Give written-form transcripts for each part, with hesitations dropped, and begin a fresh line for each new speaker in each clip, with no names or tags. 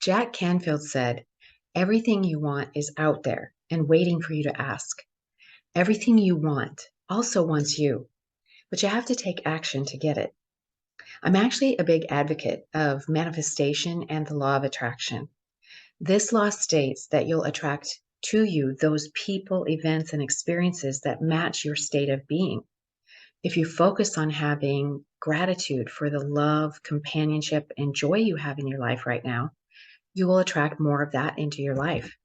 Jack Canfield said, "Everything you want is out there and waiting for you to ask. Everything you want also wants you, but you have to take action to get it." I'm actually a big advocate of manifestation and the law of attraction. This law states that you'll attract to you those people, events, and experiences that match your state of being. If you focus on having gratitude for the love, companionship, and joy you have in your life right now, you will attract more of that into your life.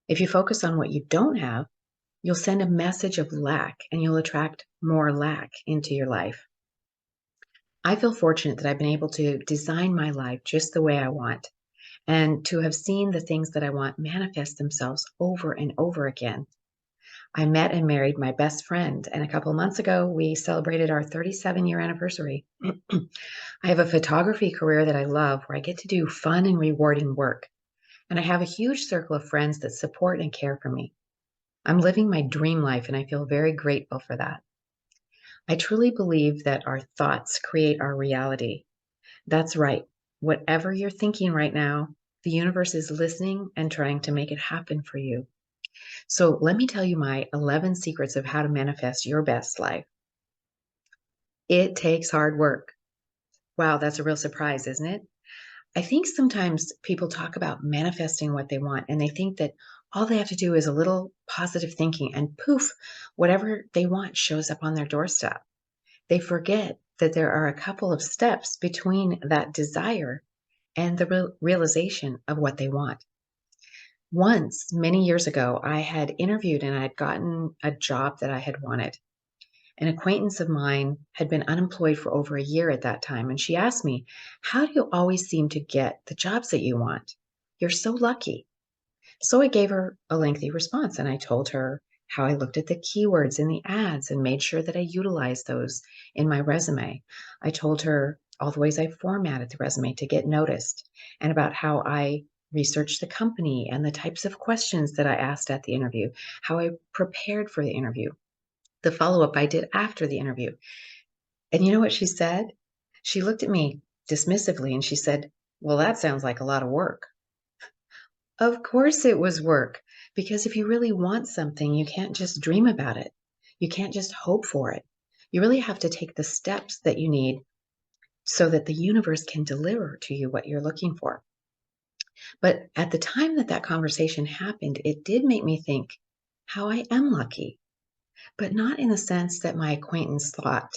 If you focus on what you don't have, you'll send a message of lack and you'll attract more lack into your life. I feel fortunate that I've been able to design my life just the way I want and to have seen the things that I want manifest themselves over and over again. I met and married my best friend, and a couple of months ago, we celebrated our 37-year anniversary. I have a photography career that I love where I get to do fun and rewarding work, and I have a huge circle of friends that support and care for me. I'm living my dream life, and I feel very grateful for that. I truly believe that our thoughts create our reality. That's right. Whatever you're thinking right now, the universe is listening and trying to make it happen for you. So, let me tell you my 11 secrets of how to manifest your best life. It takes hard work. Wow, that's a real surprise, isn't it? I think sometimes people talk about manifesting what they want and they think that all they have to do is a little positive thinking and poof, whatever they want shows up on their doorstep. They forget that there are a couple of steps between that desire and the realization of what they want. Once, many years ago, I had interviewed and I had gotten a job that I had wanted. An acquaintance of mine had been unemployed for over a year at that time, and she asked me, "How do you always seem to get the jobs that you want? You're so lucky." So I gave her a lengthy response and I told her how I looked at the keywords in the ads and made sure that I utilized those in my resume. I told her all the ways I formatted the resume to get noticed and about how I researched the company and the types of questions that I asked at the interview, how I prepared for the interview, the follow up I did after the interview. And you know what she said? She looked at me dismissively and she said, "Well, that sounds like a lot of work." Of course it was work, because if you really want something, you can't just dream about it. You can't just hope for it. You really have to take the steps that you need so that the universe can deliver to you what you're looking for. But at the time that that conversation happened, it did make me think how I am lucky, but not in the sense that my acquaintance thought.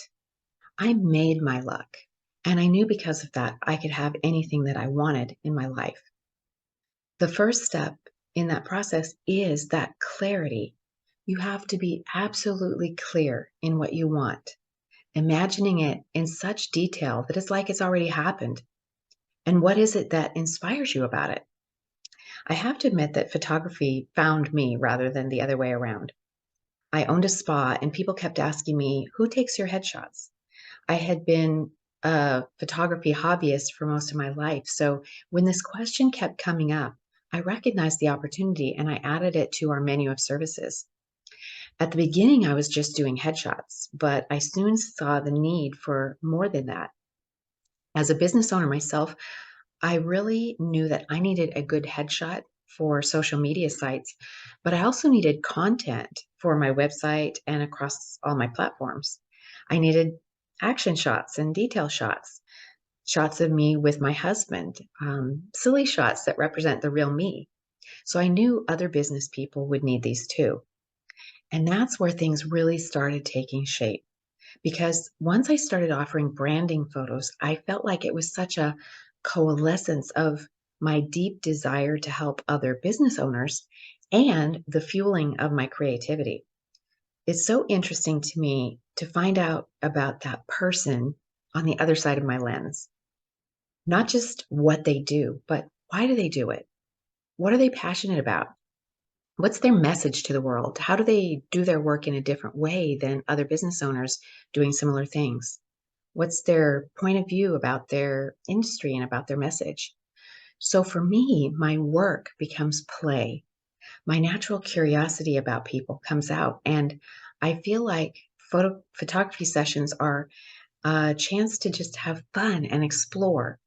I made my luck. And I knew because of that, I could have anything that I wanted in my life. The first step in that process is that clarity. You have to be absolutely clear in what you want, imagining it in such detail that it's like it's already happened. And what is it that inspires you about it? I have to admit that photography found me rather than the other way around. I owned a spa, and people kept asking me, "Who takes your headshots?" I had been a photography hobbyist for most of my life. So when this question kept coming up, I recognized the opportunity and I added it to our menu of services. At the beginning, I was just doing headshots, but I soon saw the need for more than that. As a business owner myself, I really knew that I needed a good headshot for social media sites, but I also needed content for my website and across all my platforms. I needed action shots and detail shots, shots of me with my husband, silly shots that represent the real me. So I knew other business people would need these too. And that's where things really started taking shape. Because once I started offering branding photos, I felt like it was such a coalescence of my deep desire to help other business owners and the fueling of my creativity. It's so interesting to me to find out about that person on the other side of my lens. Not just what they do, but why do they do it? What are they passionate about? What's their message to the world? How do they do their work in a different way than other business owners doing similar things? What's their point of view about their industry and about their message? So for me, my work becomes play. My natural curiosity about people comes out. And I feel like photography sessions are a chance to just have fun and explore.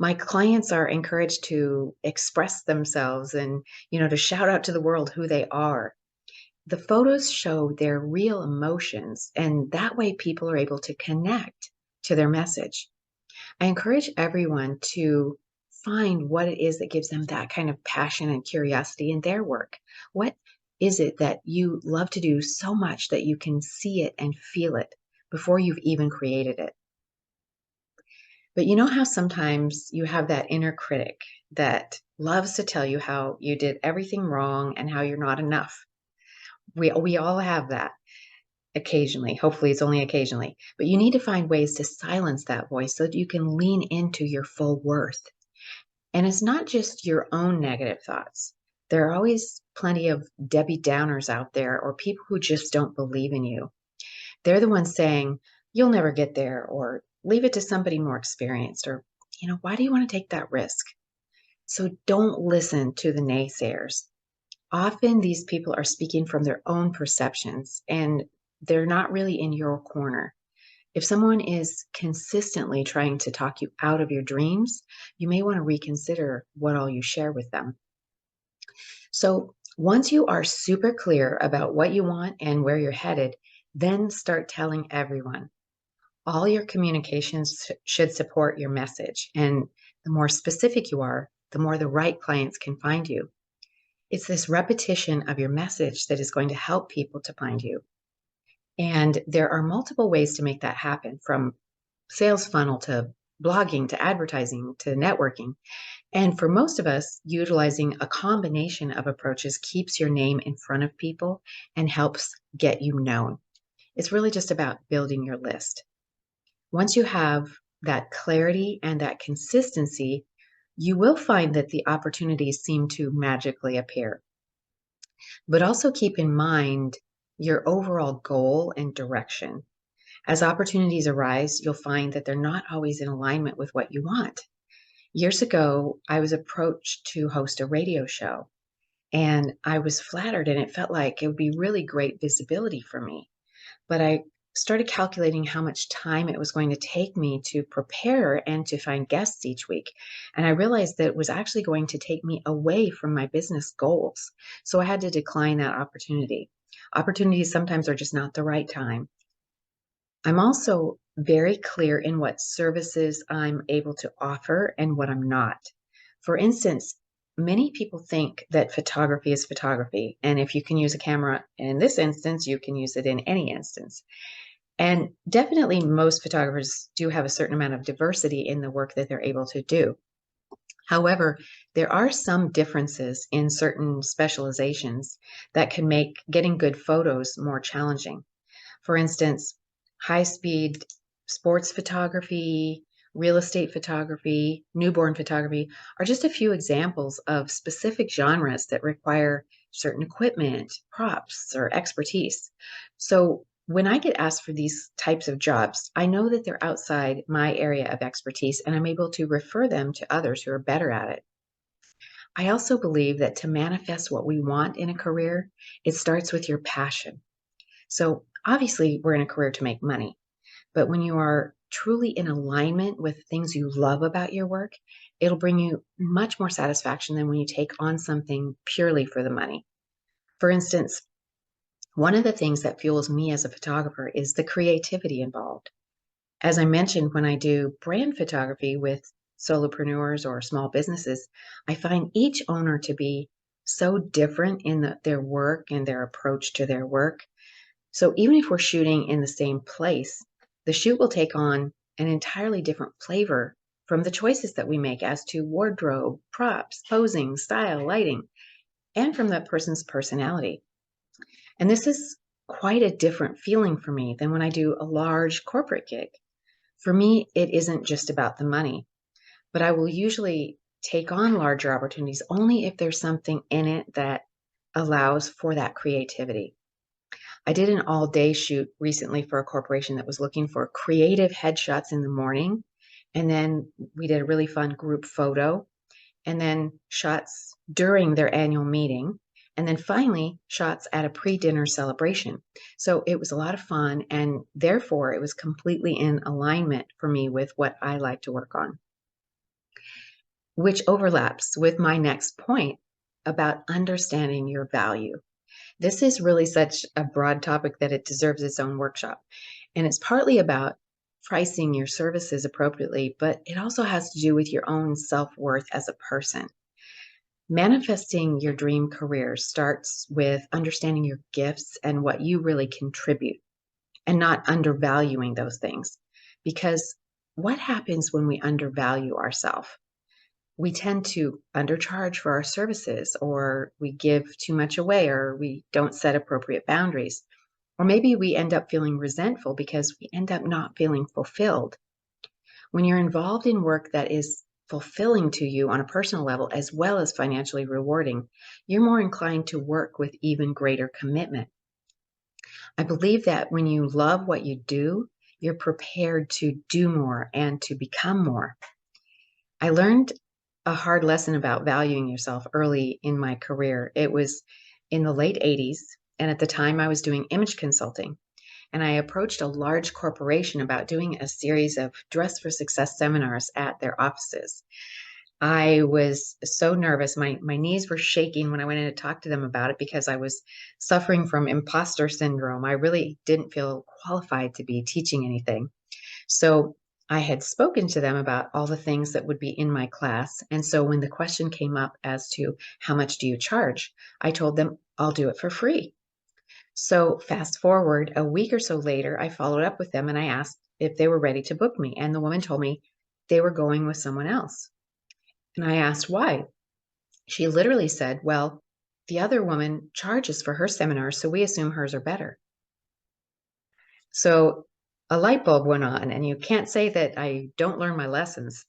My clients are encouraged to express themselves and, to shout out to the world who they are. The photos show their real emotions, and that way people are able to connect to their message. I encourage everyone to find what it is that gives them that kind of passion and curiosity in their work. What is it that you love to do so much that you can see it and feel it before you've even created it? But you know how sometimes you have that inner critic that loves to tell you how you did everything wrong and how you're not enough. We all have that occasionally. Hopefully it's only occasionally. But you need to find ways to silence that voice so that you can lean into your full worth. And it's not just your own negative thoughts. There are always plenty of Debbie Downers out there or people who just don't believe in you. They're the ones saying, you'll never get there, or leave it to somebody more experienced, or, why do you want to take that risk? So don't listen to the naysayers. Often these people are speaking from their own perceptions and they're not really in your corner. If someone is consistently trying to talk you out of your dreams, you may want to reconsider what all you share with them. So, once you are super clear about what you want and where you're headed, then start telling everyone. All your communications should support your message. And the more specific you are, the more the right clients can find you. It's this repetition of your message that is going to help people to find you. And there are multiple ways to make that happen, from sales funnel to blogging to advertising to networking. And for most of us, utilizing a combination of approaches keeps your name in front of people and helps get you known. It's really just about building your list. Once you have that clarity and that consistency, you will find that the opportunities seem to magically appear. But also keep in mind your overall goal and direction. As opportunities arise, you'll find that they're not always in alignment with what you want. Years ago, I was approached to host a radio show, and I was flattered, and it felt like it would be really great visibility for me. But I started calculating how much time it was going to take me to prepare and to find guests each week. And I realized that it was actually going to take me away from my business goals. So I had to decline that opportunity. Opportunities sometimes are just not the right time. I'm also very clear in what services I'm able to offer and what I'm not. For instance, many people think that photography is photography. And if you can use a camera in this instance, you can use it in any instance. And definitely, most photographers do have a certain amount of diversity in the work that they're able to do. However, there are some differences in certain specializations that can make getting good photos more challenging. For instance, high speed sports photography, real estate photography, newborn photography are just a few examples of specific genres that require certain equipment, props, or expertise. So when I get asked for these types of jobs, I know that they're outside my area of expertise and I'm able to refer them to others who are better at it. I also believe that to manifest what we want in a career, it starts with your passion. So obviously, we're in a career to make money, but when you are truly in alignment with things you love about your work, it'll bring you much more satisfaction than when you take on something purely for the money. For instance, one of the things that fuels me as a photographer is the creativity involved. As I mentioned, when I do brand photography with solopreneurs or small businesses, I find each owner to be so different in their work and their approach to their work. So even if we're shooting in the same place, the shoot will take on an entirely different flavor from the choices that we make as to wardrobe, props, posing, style, lighting, and from that person's personality. And this is quite a different feeling for me than when I do a large corporate gig. For me, it isn't just about the money, but I will usually take on larger opportunities only if there's something in it that allows for that creativity. I did an all day shoot recently for a corporation that was looking for creative headshots in the morning. And then we did a really fun group photo, and then shots during their annual meeting. And then finally, shots at a pre dinner celebration. So it was a lot of fun. And therefore, it was completely in alignment for me with what I like to work on. which overlaps with my next point about understanding your value. This is really such a broad topic that it deserves its own workshop. And it's partly about pricing your services appropriately, but it also has to do with your own self worth as a person. Manifesting your dream career starts with understanding your gifts and what you really contribute and not undervaluing those things. Because what happens when we undervalue ourselves? We tend to undercharge for our services, or we give too much away, or we don't set appropriate boundaries. Or maybe we end up feeling resentful because we end up not feeling fulfilled. When you're involved in work that is fulfilling to you on a personal level as well as financially rewarding, you're more inclined to work with even greater commitment. I believe that when you love what you do, you're prepared to do more and to become more. I learned a hard lesson about valuing yourself early in my career. It was in the late 80s, and at the time I was doing image consulting. And I approached a large corporation about doing a series of Dress for Success seminars at their offices. I was so nervous. My knees were shaking when I went in to talk to them about it because I was suffering from imposter syndrome. I really didn't feel qualified to be teaching anything. So I had spoken to them about all the things that would be in my class. And so when the question came up as to how much do you charge, I told them I'll do it for free. So fast forward a week or so later, I followed up with them and I asked if they were ready to book me. And the woman told me they were going with someone else. And I asked why. She literally said, well, the other woman charges for her seminars, so we assume hers are better. So a light bulb went on, and you can't say that I don't learn my lessons.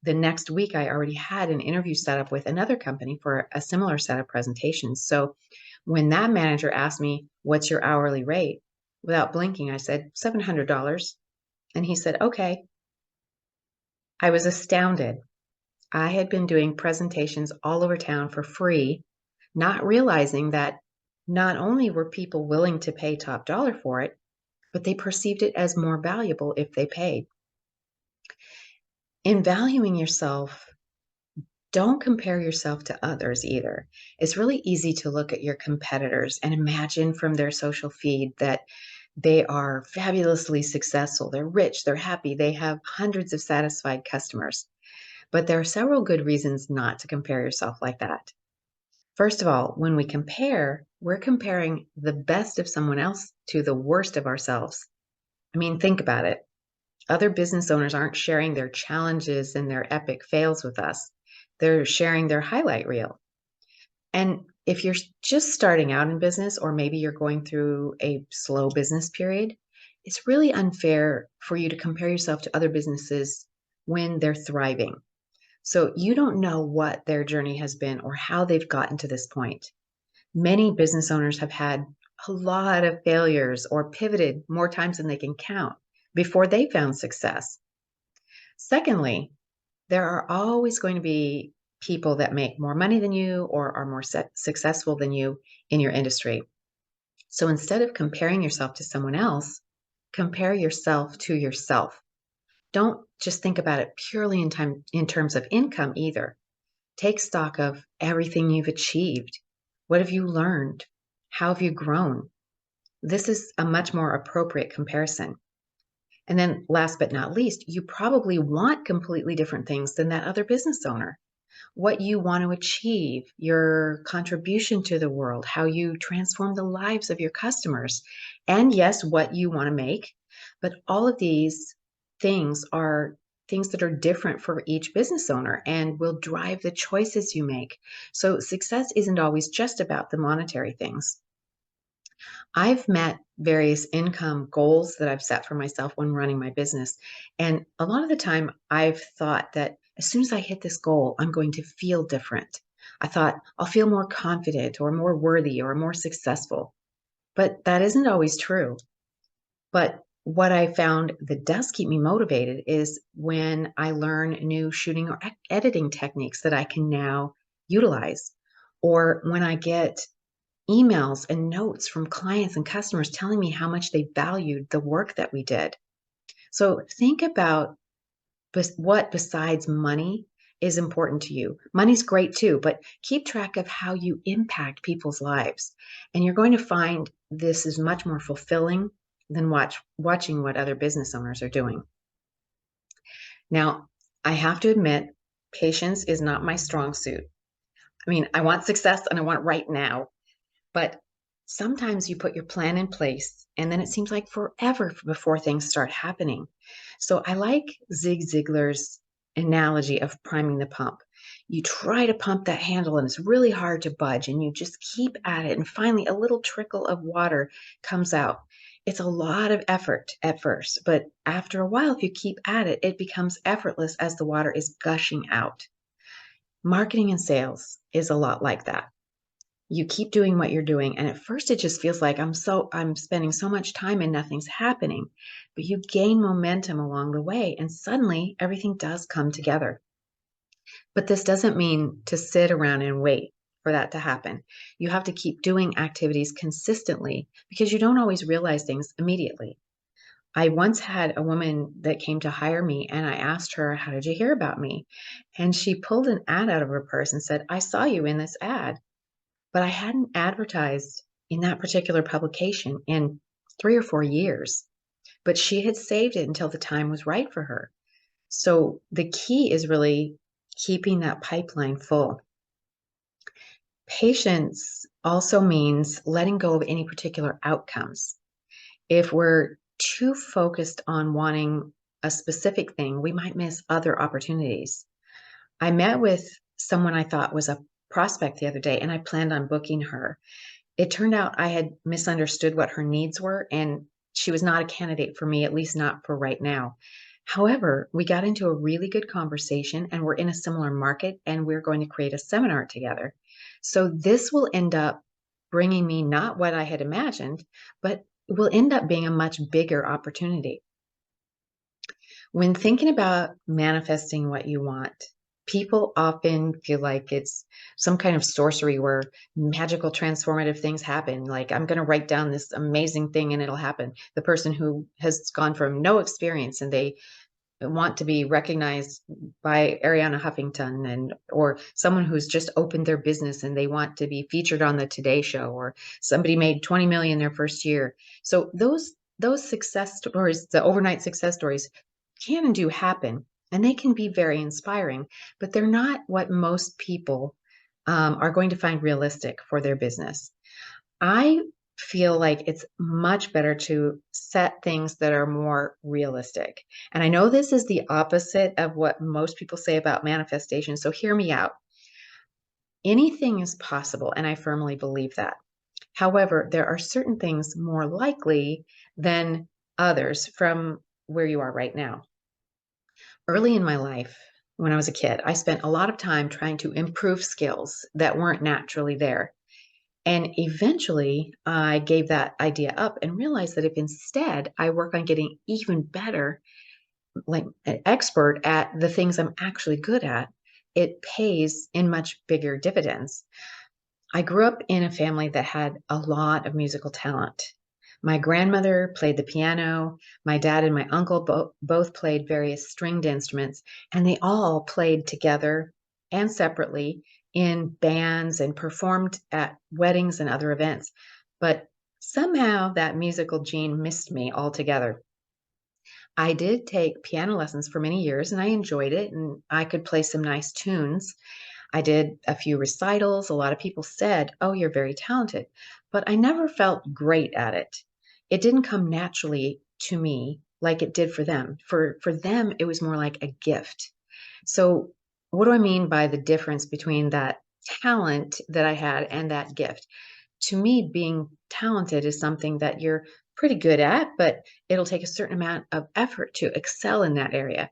The next week, I already had an interview set up with another company for a similar set of presentations. So when that manager asked me, what's your hourly rate? Without blinking, I said, $700. And he said, okay. I was astounded. I had been doing presentations all over town for free, not realizing that not only were people willing to pay top dollar for it, but they perceived it as more valuable if they paid. In valuing yourself, don't compare yourself to others either. It's really easy to look at your competitors and imagine from their social feed that they are fabulously successful, they're rich, they're happy, they have hundreds of satisfied customers. But there are several good reasons not to compare yourself like that. First of all, when we compare, we're comparing the best of someone else to the worst of ourselves. I mean, think about it. Other business owners aren't sharing their challenges and their epic fails with us. They're sharing their highlight reel. And if you're just starting out in business, or maybe you're going through a slow business period, it's really unfair for you to compare yourself to other businesses when they're thriving. So you don't know what their journey has been or how they've gotten to this point. Many business owners have had a lot of failures or pivoted more times than they can count before they found success. Secondly, there are always going to be people that make more money than you or are more successful than you in your industry. So instead of comparing yourself to someone else, compare yourself to yourself. Don't just think about it purely in terms of income either. Take stock of everything you've achieved. What have you learned? How have you grown? This is a much more appropriate comparison. And then, last but not least, you probably want completely different things than that other business owner. What you want to achieve, your contribution to the world, how you transform the lives of your customers, and yes, what you want to make. But all of these things are things that are different for each business owner and will drive the choices you make. So success isn't always just about the monetary things. I've met various income goals that I've set for myself when running my business. And a lot of the time, I've thought that as soon as I hit this goal, I'm going to feel different. I thought I'll feel more confident or more worthy or more successful. But that isn't always true. But what I found that does keep me motivated is when I learn new shooting or editing techniques that I can now utilize, or when I get emails and notes from clients and customers telling me how much they valued the work that we did. So think about what besides money is important to you. Money's great too, but keep track of how you impact people's lives. And you're going to find this is much more fulfilling than watching what other business owners are doing. Now, I have to admit, patience is not my strong suit. I mean, I want success and I want it right now, but sometimes you put your plan in place and then it seems like forever before things start happening. So I like Zig Ziglar's analogy of priming the pump. You try to pump that handle and it's really hard to budge, and you just keep at it. And finally, a little trickle of water comes out. It's a lot of effort at first, but after a while, if you keep at it, it becomes effortless as the water is gushing out. Marketing and sales is a lot like that. You keep doing what you're doing, and at first it just feels like I'm spending so much time and nothing's happening, but you gain momentum along the way and suddenly everything does come together. But this doesn't mean to sit around and wait for that to happen. You have to keep doing activities consistently because you don't always realize things immediately. I once had a woman that came to hire me, and I asked her, "How did you hear about me?" And she pulled an ad out of her purse and said, "I saw you in this ad." But I hadn't advertised in that particular publication in 3 or 4 years, but she had saved it until the time was right for her. So the key is really keeping that pipeline full. Patience also means letting go of any particular outcomes. If we're too focused on wanting a specific thing, we might miss other opportunities. I met with someone I thought was a prospect the other day, and I planned on booking her. It turned out I had misunderstood what her needs were, and she was not a candidate for me, at least not for right now. However, we got into a really good conversation, and we're in a similar market, and we're going to create a seminar together. So this will end up bringing me not what I had imagined, but it will end up being a much bigger opportunity. When thinking about manifesting what you want, people often feel like it's some kind of sorcery where magical transformative things happen. Like, I'm going to write down this amazing thing and it'll happen. The person who has gone from no experience and they want to be recognized by Ariana Huffington, and or someone who's just opened their business and they want to be featured on the Today Show, or somebody made 20 million their first year. So those success stories, the overnight success stories, can and do happen, and they can be very inspiring, but they're not what most people are going to find realistic for their business. I feel like it's much better to set things that are more realistic. And I know this is the opposite of what most people say about manifestation, so hear me out. Anything is possible, and I firmly believe that. However, there are certain things more likely than others from where you are right now. Early in my life, when I was a kid, I spent a lot of time trying to improve skills that weren't naturally there. And eventually, I gave that idea up and realized that if instead I work on getting even better, like an expert at the things I'm actually good at, it pays in much bigger dividends. I grew up in a family that had a lot of musical talent. My grandmother played the piano. My dad and my uncle both played various stringed instruments, and they all played together and separately in bands and performed at weddings and other events. But somehow that musical gene missed me altogether. I did take piano lessons for many years and I enjoyed it, and I could play some nice tunes. I did a few recitals. A lot of people said, "Oh, you're very talented," but I never felt great at it. It didn't come naturally to me like it did for them. For them, it was more like a gift. So, what do I mean by the difference between that talent that I had and that gift? To me, being talented is something that you're pretty good at, but it'll take a certain amount of effort to excel in that area.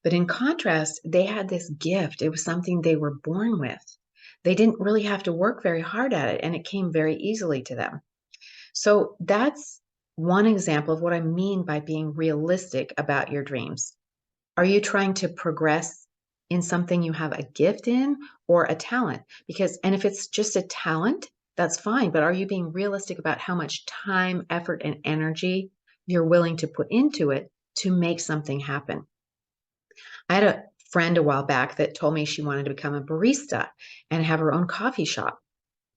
But in contrast, they had this gift. It was something they were born with. They didn't really have to work very hard at it, and it came very easily to them. So that's one example of what I mean by being realistic about your dreams. Are you trying to progress in something you have a gift in, or a talent? And if it's just a talent, that's fine. But are you being realistic about how much time, effort, and energy you're willing to put into it to make something happen? I had a friend a while back that told me she wanted to become a barista and have her own coffee shop.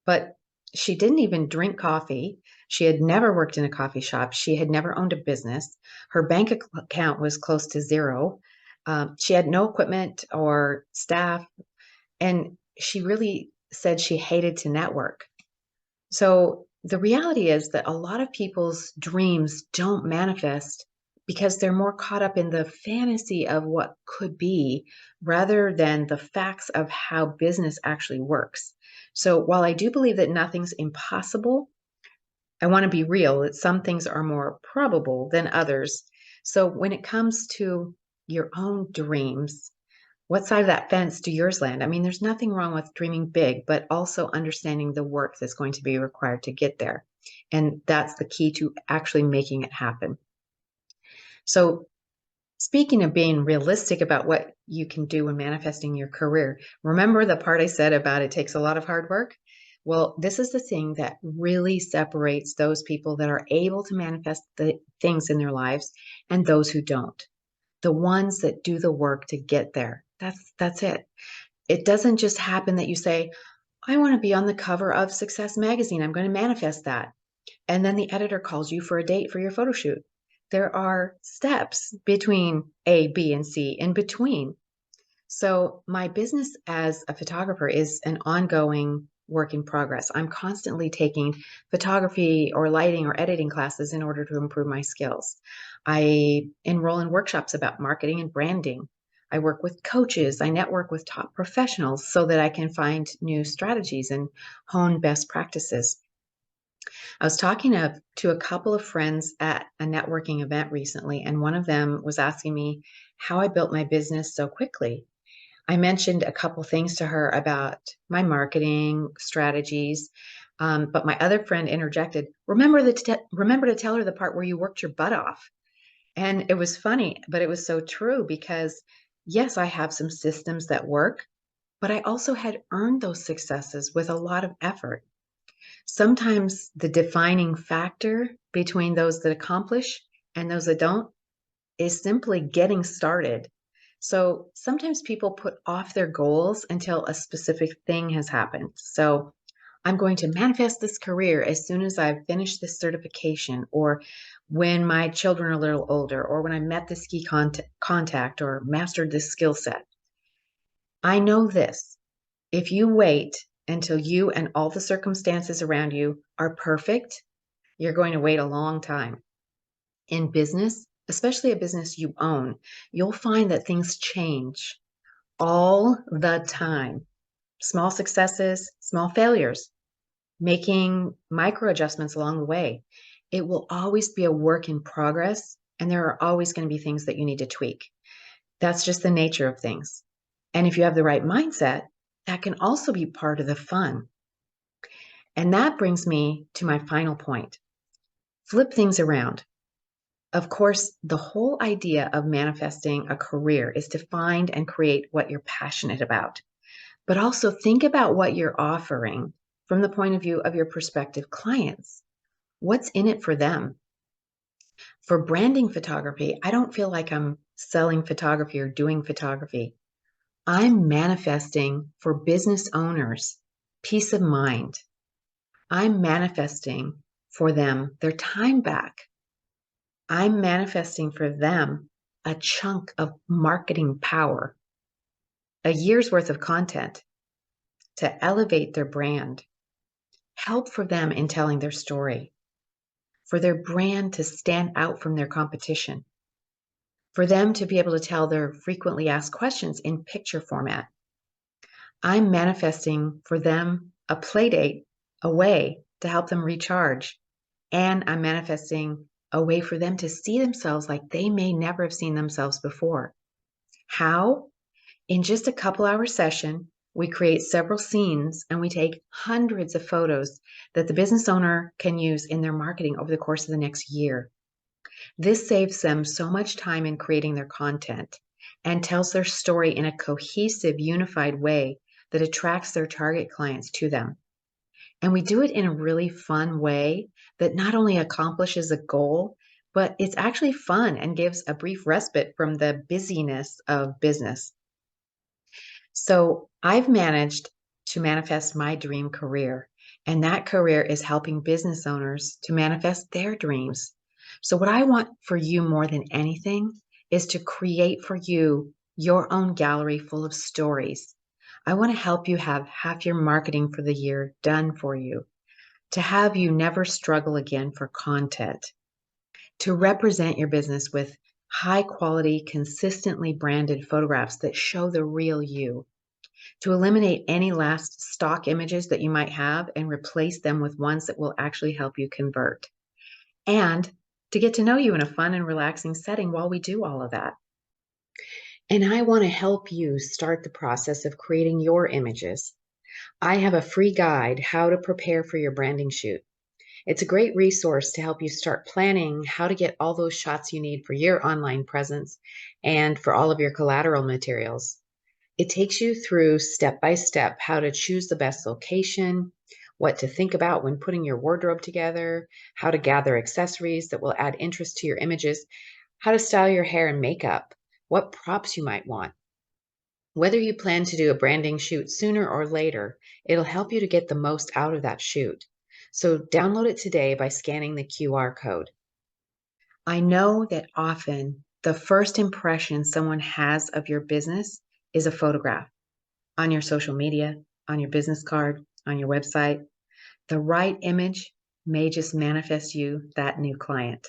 But she didn't even drink coffee. She had never worked in a coffee shop. She had never owned a business. Her bank account was close to zero. She had no equipment or staff. And she really said she hated to network. So the reality is that a lot of people's dreams don't manifest because they're more caught up in the fantasy of what could be rather than the facts of how business actually works. So while I do believe that nothing's impossible, I want to be real that some things are more probable than others. So when it comes to your own dreams, what side of that fence do yours land? I mean, there's nothing wrong with dreaming big, but also understanding the work that's going to be required to get there. And that's the key to actually making it happen. So, speaking of being realistic about what you can do when manifesting your career, remember the part I said about it takes a lot of hard work? Well, this is the thing that really separates those people that are able to manifest the things in their lives and those who don't. The ones that do the work to get there. That's it. It doesn't just happen that you say, I want to be on the cover of Success Magazine. I'm going to manifest that. And then the editor calls you for a date for your photo shoot. There are steps between A, B, and C in between. So my business as a photographer is an ongoing work in progress. I'm constantly taking photography or lighting or editing classes in order to improve my skills. I enroll in workshops about marketing and branding. I work with coaches. I network with top professionals so that I can find new strategies and hone best practices. I was talking to a couple of friends at a networking event recently, and one of them was asking me how I built my business so quickly. I mentioned a couple things to her about my marketing strategies, but my other friend interjected, remember to tell her the part where you worked your butt off. And it was funny, but it was so true because, yes, I have some systems that work, but I also had earned those successes with a lot of effort. Sometimes the defining factor between those that accomplish and those that don't is simply getting started. So sometimes people put off their goals until a specific thing has happened. So I'm going to manifest this career as soon as I've finished this certification, or when my children are a little older, or when I met this key contact or mastered this skill set. I know this. If you wait until you and all the circumstances around you are perfect, you're going to wait a long time. In business, especially a business you own, you'll find that things change all the time. Small successes, small failures, making micro adjustments along the way. It will always be a work in progress, and there are always going to be things that you need to tweak. That's just the nature of things. And if you have the right mindset, that can also be part of the fun. And that brings me to my final point. Flip things around. Of course, the whole idea of manifesting a career is to find and create what you're passionate about, but also think about what you're offering from the point of view of your prospective clients. What's in it for them? For branding photography, I don't feel like I'm selling photography or doing photography. I'm manifesting for business owners peace of mind. I'm manifesting for them their time back. I'm manifesting for them a chunk of marketing power, a year's worth of content to elevate their brand, help for them in telling their story, for their brand to stand out from their competition, for them to be able to tell their frequently asked questions in picture format. I'm manifesting for them a play date, a way to help them recharge, and I'm manifesting a way for them to see themselves like they may never have seen themselves before. How? In just a couple hour session, we create several scenes and we take hundreds of photos that the business owner can use in their marketing over the course of the next year. This saves them so much time in creating their content and tells their story in a cohesive, unified way that attracts their target clients to them. And we do it in a really fun way that not only accomplishes a goal, but it's actually fun and gives a brief respite from the busyness of business. So I've managed to manifest my dream career, and that career is helping business owners to manifest their dreams. So, what I want for you more than anything is to create for you your own gallery full of stories. I want to help you have half your marketing for the year done for you, to have you never struggle again for content, to represent your business with high quality, consistently branded photographs that show the real you, to eliminate any last stock images that you might have and replace them with ones that will actually help you convert, and to get to know you in a fun and relaxing setting while we do all of that. And I want to help you start the process of creating your images. I have a free guide, How to Prepare for Your Branding Shoot. It's a great resource to help you start planning how to get all those shots you need for your online presence and for all of your collateral materials. It takes you through step by step how to choose the best location, what to think about when putting your wardrobe together, how to gather accessories that will add interest to your images, how to style your hair and makeup, what props you might want. Whether you plan to do a branding shoot sooner or later, it'll help you to get the most out of that shoot. So download it today by scanning the QR code. I know that often the first impression someone has of your business is a photograph on your social media, on your business card, on your website. The right image may just manifest you that new client.